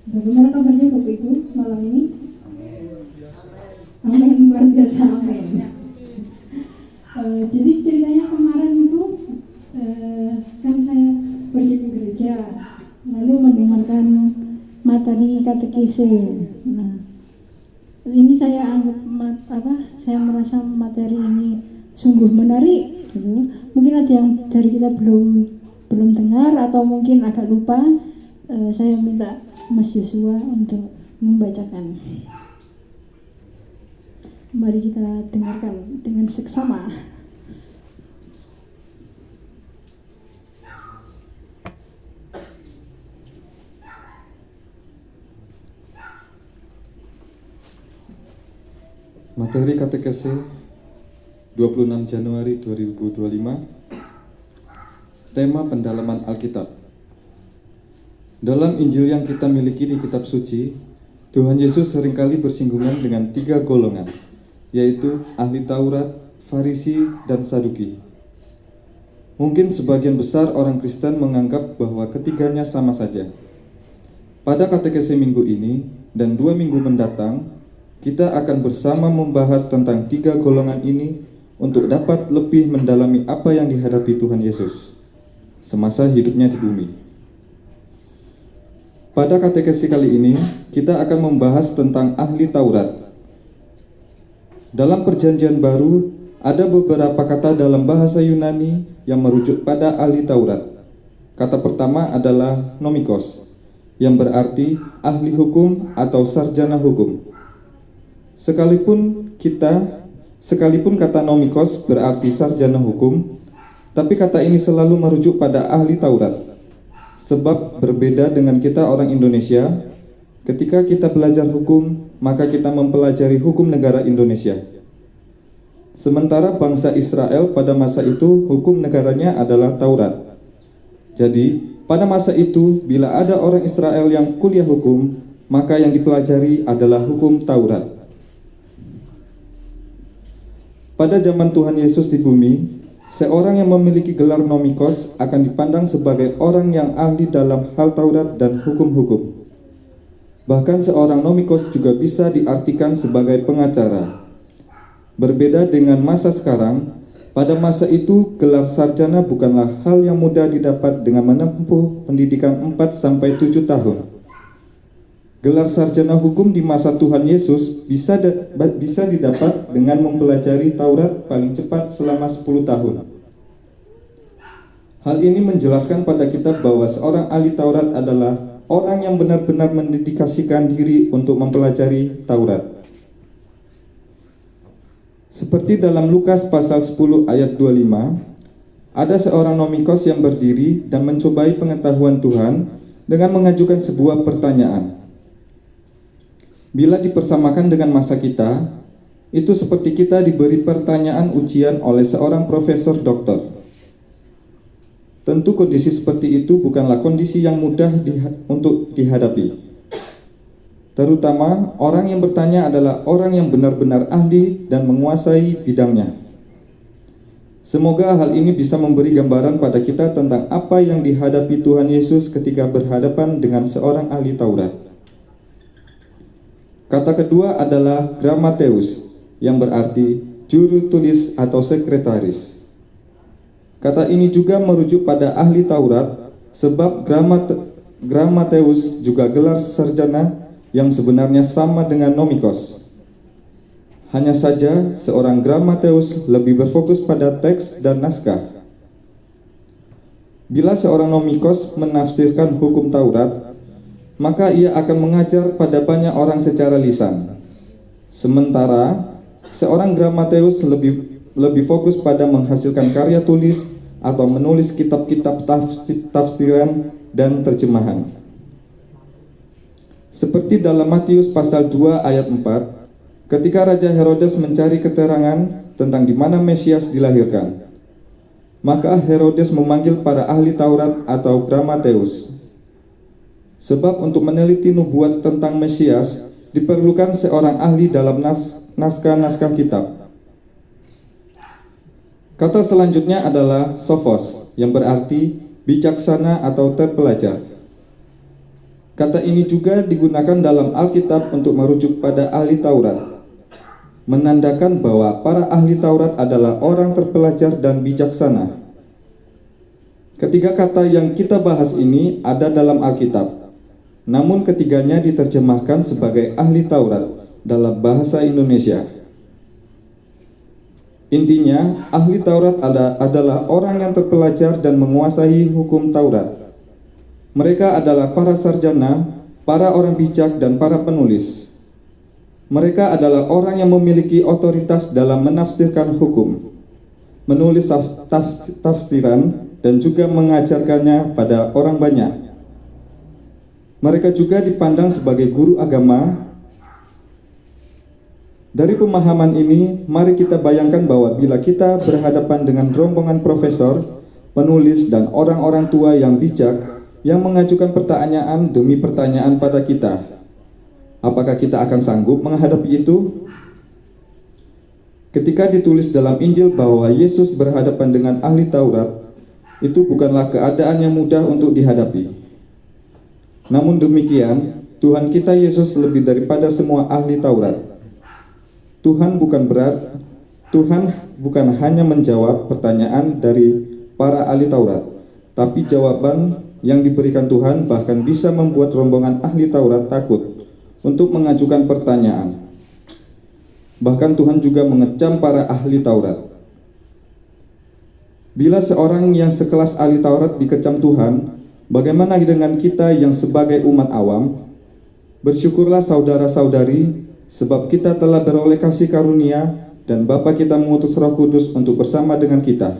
Bagaimana kabarnya Bapak Ibu malam ini? Amin, luar biasa, amin. Jadi ceritanya kemarin itu kan saya pergi ke gereja, lalu mendengarkan materi katekise. Nah, ini saya anggap saya merasa materi ini sungguh menarik. Gitu. Mungkin ada yang dari kita belum dengar atau mungkin agak lupa. Saya minta Mas Yosua untuk membacakan. Mari kita dengarkan dengan seksama. Materi katekese 26 Januari 2025. Tema pendalaman Alkitab. Dalam Injil yang kita miliki di kitab suci, Tuhan Yesus seringkali bersinggungan dengan 3 golongan, yaitu ahli Taurat, Farisi, dan Saduki. Mungkin sebagian besar orang Kristen menganggap bahwa ketiganya sama saja. Pada katekese minggu ini dan 2 minggu mendatang, kita akan bersama membahas tentang 3 golongan ini untuk dapat lebih mendalami apa yang dihadapi Tuhan Yesus semasa hidupnya di bumi. Pada katekesi kali ini, kita akan membahas tentang ahli Taurat. Dalam Perjanjian Baru, ada beberapa kata dalam bahasa Yunani yang merujuk pada ahli Taurat. Kata pertama adalah nomikos, yang berarti ahli hukum atau sarjana hukum. Sekalipun kata nomikos berarti sarjana hukum, tapi kata ini selalu merujuk pada ahli Taurat. Sebab berbeda dengan kita orang Indonesia, ketika kita belajar hukum, maka kita mempelajari hukum negara Indonesia. Sementara bangsa Israel pada masa itu hukum negaranya adalah Taurat. Jadi, pada masa itu bila ada orang Israel yang kuliah hukum, maka yang dipelajari adalah hukum Taurat. Pada zaman Tuhan Yesus di bumi, seorang yang memiliki gelar nomikos akan dipandang sebagai orang yang ahli dalam hal Taurat dan hukum-hukum. Bahkan seorang nomikos juga bisa diartikan sebagai pengacara. Berbeda dengan masa sekarang, pada masa itu gelar sarjana bukanlah hal yang mudah didapat dengan menempuh pendidikan 4-7 tahun. Gelar sarjana hukum di masa Tuhan Yesus bisa didapat dengan mempelajari Taurat paling cepat selama 10 tahun. Hal ini menjelaskan pada kita bahwa seorang ahli Taurat adalah orang yang benar-benar mendedikasikan diri untuk mempelajari Taurat. Seperti dalam Lukas pasal 10 ayat 25, ada seorang nomikos yang berdiri dan mencobai pengetahuan Tuhan dengan mengajukan sebuah pertanyaan. Bila dipersamakan dengan masa kita, itu seperti kita diberi pertanyaan ujian oleh seorang profesor doktor. Tentu kondisi seperti itu bukanlah kondisi yang mudah untuk dihadapi. Terutama orang yang bertanya adalah orang yang benar-benar ahli dan menguasai bidangnya. Semoga hal ini bisa memberi gambaran pada kita tentang apa yang dihadapi Tuhan Yesus ketika berhadapan dengan seorang ahli Taurat. Kata kedua adalah grammateus, yang berarti juru tulis atau sekretaris. Kata ini juga merujuk pada ahli Taurat, sebab grammateus juga gelar sarjana yang sebenarnya sama dengan nomikos. Hanya saja seorang grammateus lebih berfokus pada teks dan naskah. Bila seorang nomikos menafsirkan hukum Taurat, maka ia akan mengajar pada banyak orang secara lisan. Sementara seorang grammateus lebih fokus pada menghasilkan karya tulis atau menulis kitab-kitab tafsiran dan terjemahan. Seperti dalam Matius pasal 2 ayat 4, ketika Raja Herodes mencari keterangan tentang di mana Mesias dilahirkan, maka Herodes memanggil para ahli Taurat atau grammateus. Sebab untuk meneliti nubuat tentang Mesias diperlukan seorang ahli dalam naskah-naskah kitab. Kata selanjutnya adalah sophos, yang berarti bijaksana atau terpelajar. Kata ini juga digunakan dalam Alkitab untuk merujuk pada ahli Taurat, menandakan bahwa para ahli Taurat adalah orang terpelajar dan bijaksana. Ketiga kata yang kita bahas ini ada dalam Alkitab, namun ketiganya diterjemahkan sebagai ahli Taurat dalam bahasa Indonesia. Intinya, ahli Taurat adalah orang yang terpelajar dan menguasai hukum Taurat. Mereka adalah para sarjana, para orang bijak, dan para penulis. Mereka adalah orang yang memiliki otoritas dalam menafsirkan hukum, menulis tafsiran, dan juga mengajarkannya pada orang banyak. Mereka juga dipandang sebagai guru agama. Dari pemahaman ini, mari kita bayangkan bahwa bila kita berhadapan dengan rombongan profesor, penulis, dan orang-orang tua yang bijak yang mengajukan pertanyaan demi pertanyaan pada kita, apakah kita akan sanggup menghadapi itu? Ketika ditulis dalam Injil bahwa Yesus berhadapan dengan ahli Taurat, itu bukanlah keadaan yang mudah untuk dihadapi. Namun demikian, Tuhan kita Yesus lebih daripada semua ahli Taurat. Tuhan bukan hanya menjawab pertanyaan dari para ahli Taurat, tapi jawaban yang diberikan Tuhan bahkan bisa membuat rombongan ahli Taurat takut untuk mengajukan pertanyaan. Bahkan Tuhan juga mengecam para ahli Taurat. Bila seorang yang sekelas ahli Taurat dikecam Tuhan, bagaimana dengan kita yang sebagai umat awam? Bersyukurlah saudara-saudari, sebab kita telah beroleh kasih karunia dan Bapa kita mengutus Roh Kudus untuk bersama dengan kita.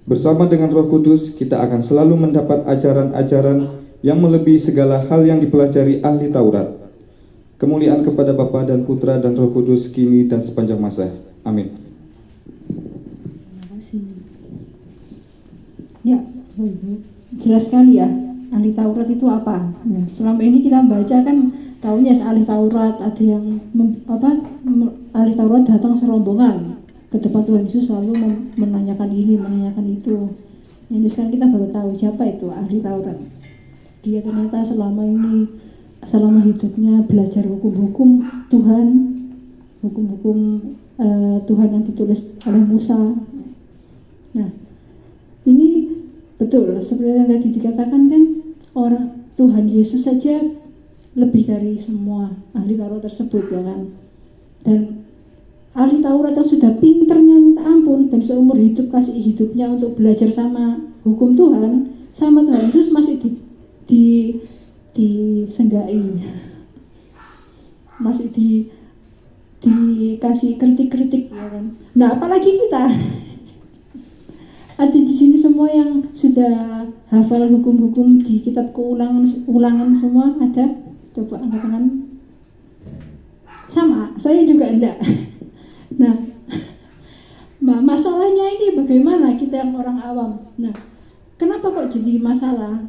Bersama dengan Roh Kudus, kita akan selalu mendapat ajaran-ajaran yang melebihi segala hal yang dipelajari ahli Taurat. Kemuliaan kepada Bapa dan Putra dan Roh Kudus kini dan sepanjang masa. Amin. Terima kasih. Ya, jelas sekali ya, ahli Taurat itu apa? Nah, selama ini kita baca kan tahunya ahli Taurat, ada yang ahli Taurat datang serombongan ke depan Tuhan Yesus selalu menanyakan ini, menanyakan itu. Ini sekarang kita baru tahu siapa itu ahli Taurat. Dia ternyata selama hidupnya belajar hukum-hukum Tuhan, hukum-hukum Tuhan yang ditulis oleh Musa. Nah, ini betul seperti yang tadi dikatakan kan, orang Tuhan Yesus saja lebih dari semua ahli Taurat tersebut, ya kan. Dan ahli Taurat yang sudah pinternya minta ampun dan seumur hidup kasih hidupnya untuk belajar sama hukum Tuhan, sama Tuhan Yesus masih disenggai, masih dikasih kritik-kritik, ya kan. Nah, apalagi kita ada di sini semua yang sudah hafal hukum-hukum di kitab ulangan semua ada. Coba angkat tangan. Sama, saya juga enggak. Nah, masalahnya ini bagaimana kita yang orang awam. Nah, kenapa kok jadi masalah?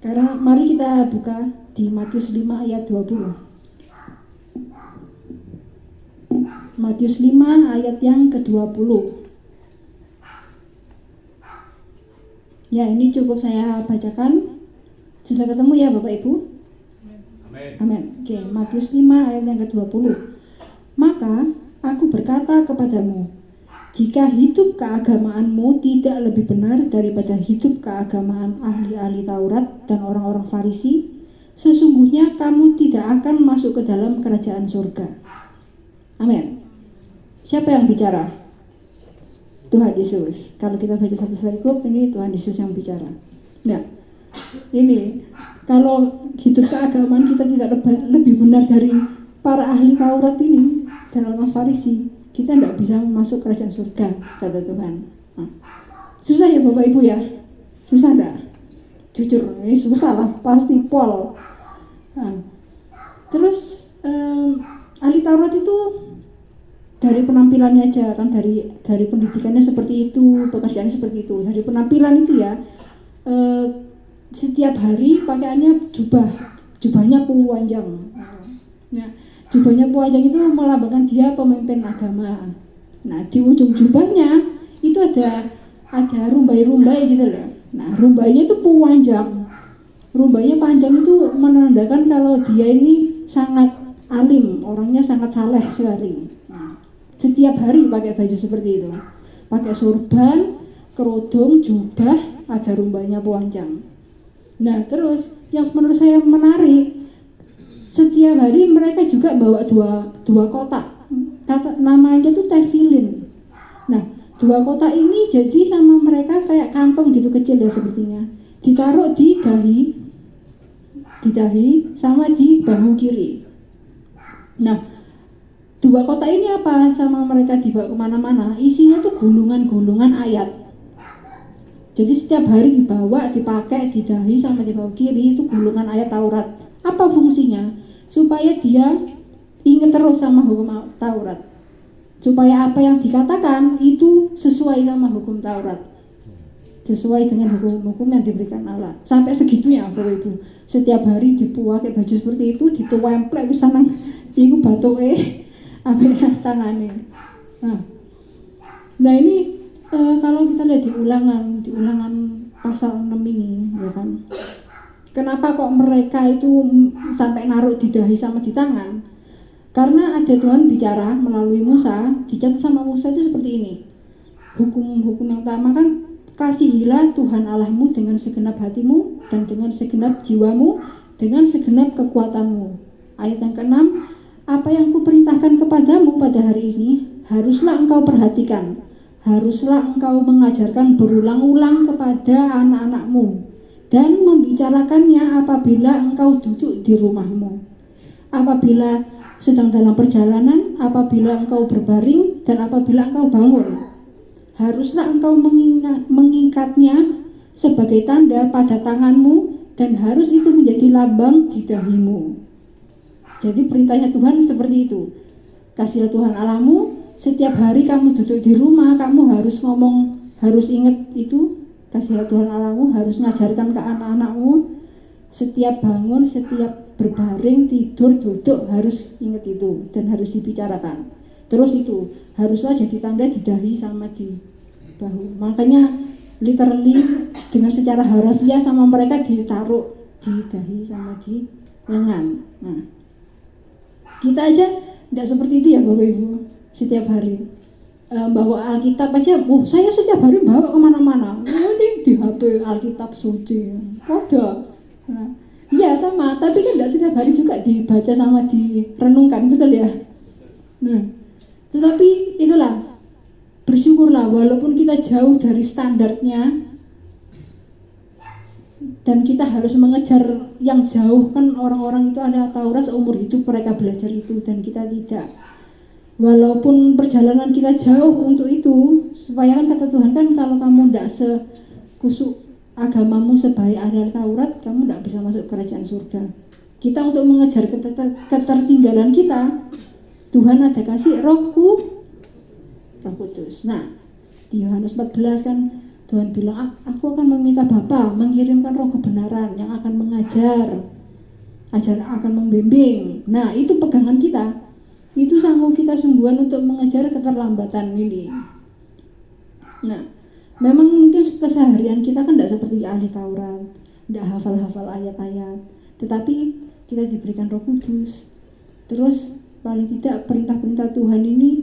Karena mari kita buka di Matius 5 ayat 20. Matius 5 ayat yang ke-20. Ya, ini cukup saya bacakan. Sudah ketemu ya Bapak Ibu? Amin. Oke, Matius 5 ayat yang ke-20. Maka aku berkata kepadamu, jika hidup keagamaanmu tidak lebih benar daripada hidup keagamaan ahli-ahli Taurat dan orang-orang Farisi, sesungguhnya kamu tidak akan masuk ke dalam kerajaan surga. Amin. Siapa yang bicara? Tuhan Yesus. Kalau kita baca satu perikop, ini Tuhan Yesus yang bicara. Nah, ini kalau hidup keagamaan kita tidak lebih benar dari para ahli Taurat ini dan orang Farisi, kita tidak bisa masuk kerajaan surga, kata Tuhan. Nah, susah ya Bapak Ibu ya? Susah enggak? Jujur, ini susah lah, pasti pol. Nah, terus ahli Taurat itu dari penampilannya aja kan, dari pendidikannya seperti itu, pekerjaannya seperti itu. Dari penampilan itu ya, setiap hari pakaiannya jubahnya panjang. Nah, jubahnya panjang itu melambangkan dia pemimpin agama. Nah, di ujung jubahnya itu ada rumbai-rumbai gitu loh. Nah, rumbanya itu panjang. Rumbanya panjang itu menandakan kalau dia ini sangat alim, orangnya sangat saleh sekali. Nah, setiap hari pakai baju seperti itu, pakai surban, kerudung, jubah, ada rumbanya panjang. Nah, terus yang menurut saya menarik, setiap hari mereka juga bawa dua kotak. Namanya tuh tefilin. Nah, dua kotak ini jadi sama mereka kayak kantong gitu kecil ya sepertinya. Ditaruh di dahi sama di bahu kiri. Nah, dua kotak ini apa sama mereka dibawa kemana-mana? Isinya tuh gulungan-gulungan ayat. Jadi setiap hari dibawa, dipakai di dahi sama di bahu kiri itu gulungan ayat Taurat. Apa fungsinya? Supaya dia ingat terus sama hukum Taurat. Supaya apa yang dikatakan itu sesuai sama hukum Taurat. Sesuai dengan hukum-hukum yang diberikan Allah. Sampai segitunya Bapak Ibu. Setiap hari dipakai baju seperti itu, dituemplek wis nang iku batuke ambek tangane. Nah ini kalau kita lihat di ulangan pasal 6 ini, ya kan. Kenapa kok mereka itu sampai naruh di dahi sama di tangan? Karena ada Tuhan bicara melalui Musa, dicatat sama Musa itu seperti ini. Hukum-hukum yang utama kan, kasihilah Tuhan Allahmu dengan segenap hatimu dan dengan segenap jiwamu, dengan segenap kekuatanmu. Ayat yang ke-6, apa yang kuperintahkan kepadamu pada hari ini, haruslah engkau perhatikan, haruslah engkau mengajarkan berulang-ulang kepada anak-anakmu, dan membicarakannya apabila engkau duduk di rumahmu, apabila sedang dalam perjalanan, apabila engkau berbaring, dan apabila engkau bangun. Haruslah engkau mengingkatnya sebagai tanda pada tanganmu, dan harus itu menjadi lambang di dahimu. Jadi perintahnya Tuhan seperti itu. Kasihilah Tuhan Allahmu, setiap hari kamu duduk di rumah, kamu harus ngomong, harus ingat itu. Kasihilah Tuhan Allahmu, harus ngajarkan ke anak-anakmu, setiap bangun, setiap berbaring, tidur, duduk, harus ingat itu dan harus dibicarakan. Terus itu haruslah jadi tanda di dahi sama di bahu. Makanya literally dengan secara harafiah sama mereka ditaruh di dahi sama di lengan. Nah, kita aja tidak seperti itu ya Bapak Ibu. Setiap hari bawa Alkitab aja, saya setiap hari bawa kemana-mana. Ini di HP Alkitab suci, kode. Nah, iya sama, tapi kan tidak setiap hari juga dibaca sama direnungkan, betul ya? Nah, tetapi itulah, bersyukurlah walaupun kita jauh dari standarnya dan kita harus mengejar yang jauh. Kan orang-orang itu ada Taurat seumur hidup mereka belajar itu dan kita tidak. Walaupun perjalanan kita jauh untuk itu, supaya kan kata Tuhan kan kalau kamu tidak sekusuk agamamu sebaik ahli Taurat, kamu tidak bisa masuk kerajaan surga. Kita untuk mengejar ketertinggalan kita, Tuhan ada kasih Roh Kudus. Nah, di Yohanes 14 kan Tuhan bilang, aku akan meminta Bapa mengirimkan Roh kebenaran yang akan mengajar, akan membimbing. Nah, itu pegangan kita. Itu sanggup kita sungguhan untuk mengejar keterlambatan ini. Nah, memang mungkin keseharian kita kan tidak seperti ahli Taurat, tidak hafal-hafal ayat-ayat, tetapi kita diberikan Roh Kudus. Terus paling tidak perintah-perintah Tuhan ini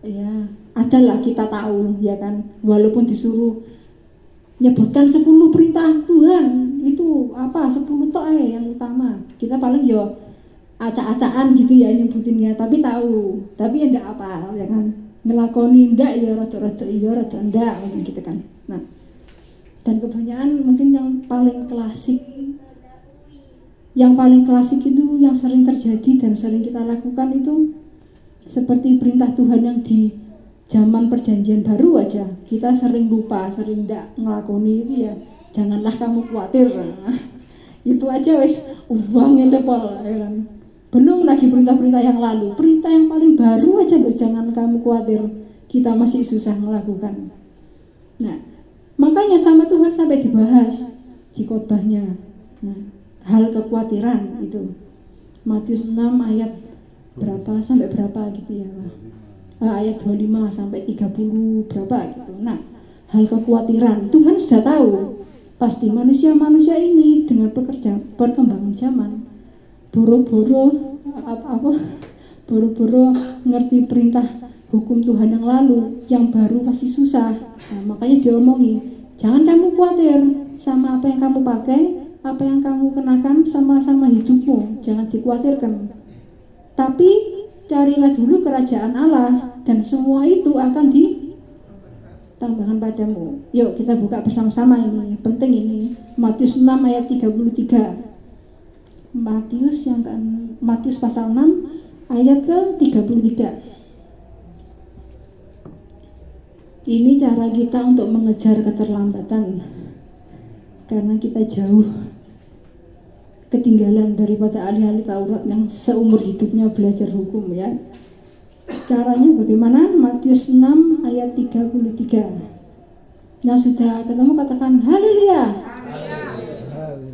ya adalah kita tahu, ya kan, walaupun disuruh nyebutkan 10 perintah Tuhan itu apa 10 tok yang utama, kita paling yo acak-acakan gitu ya nyebutinnya, tapi tahu, tapi ya ndak apa, ya kan, ngelakoni ndak ya rada-rada iya rada ndak gitu kan. Nah, dan kebanyakan mungkin yang paling klasik itu yang sering terjadi dan sering kita lakukan itu seperti perintah Tuhan yang di zaman perjanjian baru aja kita sering lupa, sering ndak ngelakoni itu ya. Janganlah kamu khawatir. Itu aja wis uangnya lepol, ya kan. Belum lagi perintah-perintah yang lalu, perintah yang paling baru aja loh, jangan kamu khawatir, kita masih susah melakukan. Nah, makanya sama Tuhan sampai dibahas di khotbahnya. Nah, hal kekhawatiran itu Matius 6 ayat berapa sampai berapa gitu ya, ayat 25 sampai 30 berapa gitu. Nah, hal kekhawatiran Tuhan sudah tahu, Pasti manusia-manusia ini dengan perkembangan zaman boro-boro ngerti perintah hukum Tuhan yang lalu, yang baru pasti susah. Nah, makanya diomongi, jangan kamu khawatir sama apa yang kamu pakai, apa yang kamu kenakan, sama hidupmu, jangan dikhawatirkan. Tapi carilah dulu kerajaan Allah dan semua itu akan ditambahkan padamu. Yuk kita buka bersama-sama ini, penting ini. Matius 6 ayat 33. Matius pasal 6 ayat ke-33. Ini cara kita untuk mengejar keterlambatan, karena kita jauh ketinggalan daripada ahli-ahli Taurat yang seumur hidupnya belajar hukum ya. Caranya bagaimana? Matius 6 ayat 33. Yang sudah ketemu katakan haleluya.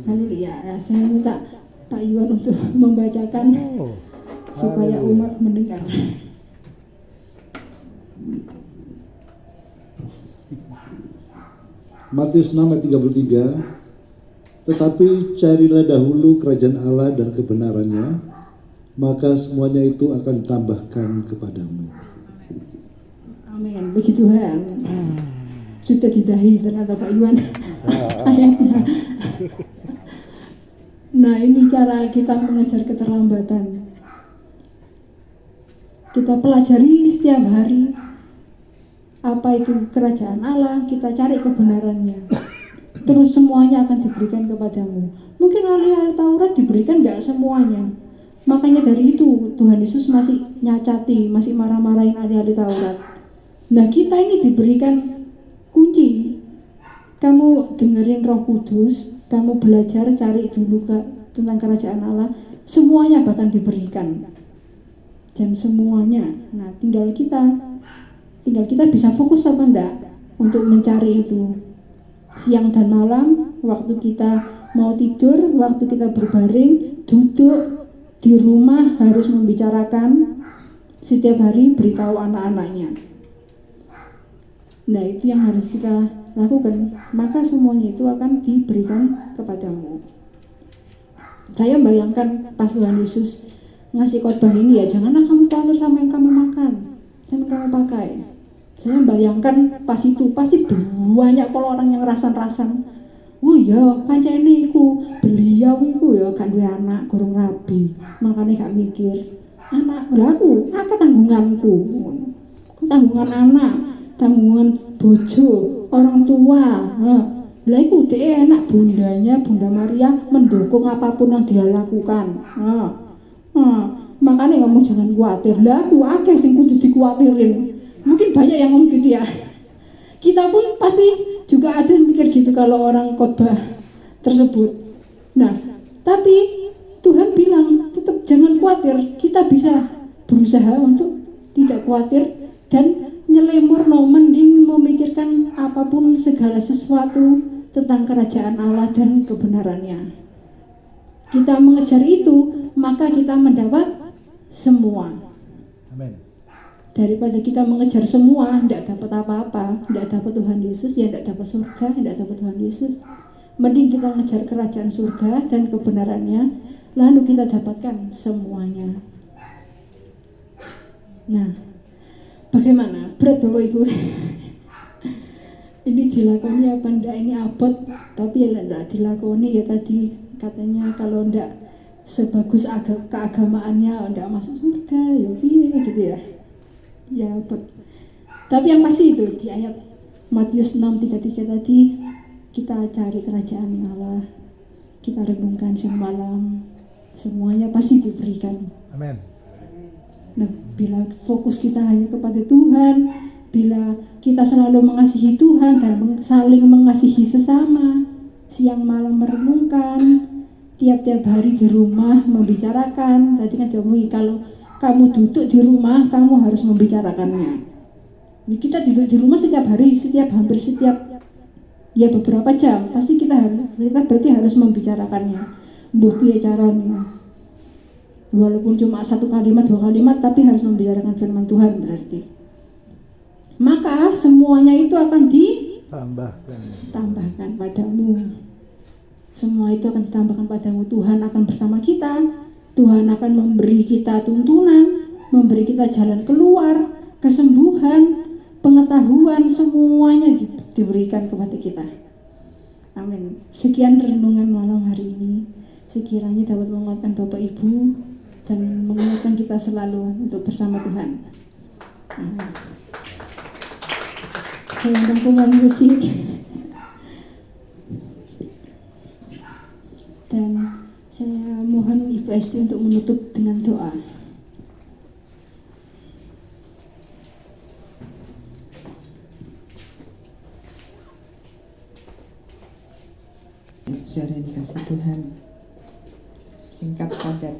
Haleluya. Ya, saya minta Pak Iwan untuk membacakan supaya umat mendengar. Matius 6 ayat 33. Tetapi carilah dahulu kerajaan Allah dan kebenarannya, maka semuanya itu akan ditambahkan kepadamu. Amin. Puji Tuhan. Sudah didahi ternyata Pak Iwan ayatnya. Nah, ini cara kita mengejar keterlambatan. Kita pelajari setiap hari apa itu kerajaan Allah, kita cari kebenarannya. Terus semuanya akan diberikan kepadamu. Mungkin ahli-ahli Taurat diberikan gak semuanya. Makanya dari itu Tuhan Yesus masih nyacati, masih marah-marahin ahli-ahli Taurat. Nah, kita ini diberikan kunci. Kamu dengerin Roh Kudus, kamu belajar cari dulu tentang kerajaan Allah, semuanya bahkan diberikan. Dan semuanya. Nah, tinggal kita bisa fokus apa enggak untuk mencari itu. Siang dan malam, waktu kita mau tidur, waktu kita berbaring, duduk di rumah harus membicarakan, setiap hari beritahu anak-anaknya. Nah, itu yang harus kita lakukan, maka semuanya itu akan diberikan kepadamu. Saya bayangkan pas Tuhan Yesus ngasih khotbah ini, ya janganlah kamu khawatir sama yang kamu makan, sama yang kamu pakai. Saya bayangkan pas itu pasti banyak kalau orang yang rasan-rasan. Oh ya, pancene iku beliau iku ya gak duwe anak, gurung rabi, makanya gak mikir anak laku, apa tanggunganku? Tanggungan anak, tanggungan bojo, orang tua. Lah iku dhek enak bundanya, Bunda Maria mendukung apapun yang dia lakukan. Makanya kamu jangan khawatir. Lah aku akeh sing kudu dikuatirin. Mungkin banyak yang ngomong gitu ya. Kita pun pasti juga ada yang mikir gitu kalau orang khotbah tersebut. Nah, tapi Tuhan bilang tetap jangan khawatir. Kita bisa berusaha untuk tidak khawatir dan nyelemur mending memikirkan apapun segala sesuatu tentang kerajaan Allah dan kebenarannya. Kita mengejar itu, maka kita mendapat semua. Amin. Daripada kita mengejar semua, tidak dapat apa-apa, tidak dapat Tuhan Yesus, ya tidak dapat surga, tidak dapat Tuhan Yesus. Mending kita mengejar kerajaan surga dan kebenarannya, lalu kita dapatkan semuanya. Nah, bagaimana? Berat Bapak Ibu? Ini dilakoni apa enggak? Ini abot, tapi ya enggak dilakoni ya tadi katanya kalau enggak sebagus keagamaannya enggak masuk surga, ya gitu ya. Ya, tapi yang pasti itu di ayat Matius 6:33 tadi, kita cari kerajaan Allah, kita renungkan siang malam, semuanya pasti diberikan. Amin. Nah, bila fokus kita hanya kepada Tuhan, bila kita selalu mengasihi Tuhan dan saling mengasihi sesama, siang malam merenungkan, tiap-tiap hari di rumah membicarakan. Tadi kan diomongin kalau kamu duduk di rumah, kamu harus membicarakannya. Kita duduk di rumah setiap hari, hampir setiap ya beberapa jam, pasti kita berarti harus membicarakannya. Mbuh piye caranya? Walaupun cuma 1 kalimat, 2 kalimat, tapi harus membicarakan firman Tuhan berarti. Maka semuanya itu akan tambahkan padamu. Semua itu akan ditambahkan padamu. Tuhan akan bersama kita. Tuhan akan memberi kita tuntunan, memberi kita jalan keluar, kesembuhan, pengetahuan, semuanya diberikan kepada kita. Amin. Sekian renungan malam hari ini. Sekiranya dapat menguatkan Bapak Ibu dan mengingatkan kita selalu untuk bersama Tuhan. Amin. Saya rangkuman musik dan saya mohon Ibu Esti untuk menutup dengan doa. Saudara yang dikasih Tuhan, singkat padat,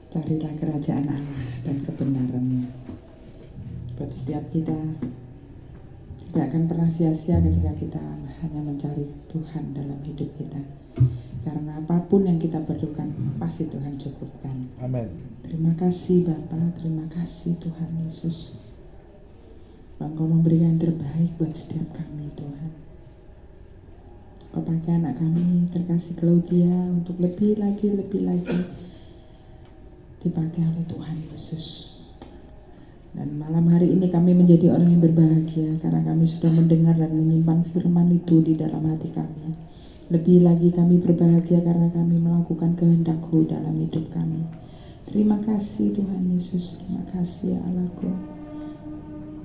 carilah kerajaan Allah dan kebenarannya. Buat setiap kita, tidak akan pernah sia-sia ketika kita hanya mencari Tuhan dalam hidup kita. Karena apapun yang kita perlukan, pasti Tuhan cukupkan. Amin. Terima kasih Bapa, terima kasih Tuhan Yesus. Engkau memberikan yang terbaik buat setiap kami Tuhan. Kau pakai anak kami terkasih Claudia untuk lebih lagi dipakai oleh Tuhan Yesus. Dan malam hari ini kami menjadi orang yang berbahagia karena kami sudah mendengar dan menyimpan firman itu di dalam hati kami. Lebih lagi kami berbahagia karena kami melakukan kehendak-Mu dalam hidup kami. Terima kasih Tuhan Yesus, terima kasih Allahku.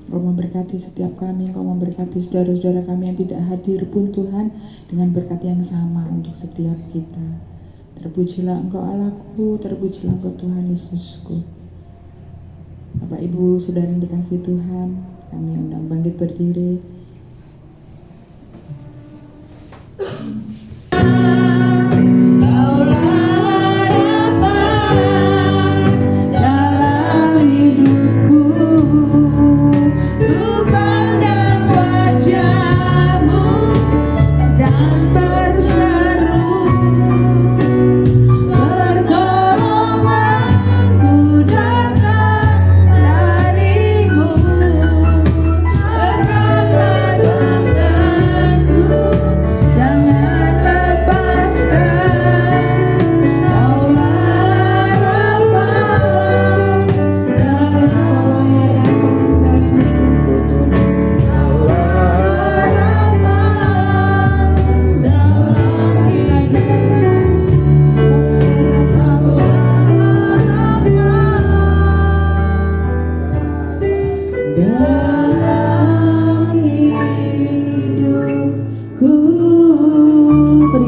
Engkau memberkati setiap kami, Engkau memberkati saudara-saudara kami yang tidak hadir pun Tuhan, dengan berkat yang sama untuk setiap kita. Terpujilah Engkau Allahku, terpujilah Engkau Tuhan Yesusku. Bapak Ibu saudara yang dikasih Tuhan, kami undang bangkit berdiri.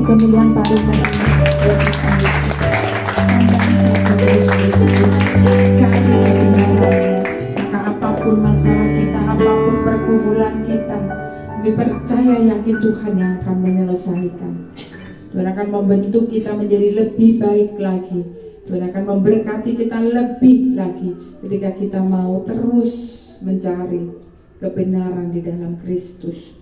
Kemuliaan paling cari kebenarannya. Maka apapun masalah kita, apapun pergumulan kita, dipercaya yakin Tuhan yang akan menyelesaikan. Tuhan akan membentuk kita menjadi lebih baik lagi. Tuhan akan memberkati kita lebih lagi ketika kita mau terus mencari kebenaran di dalam Kristus.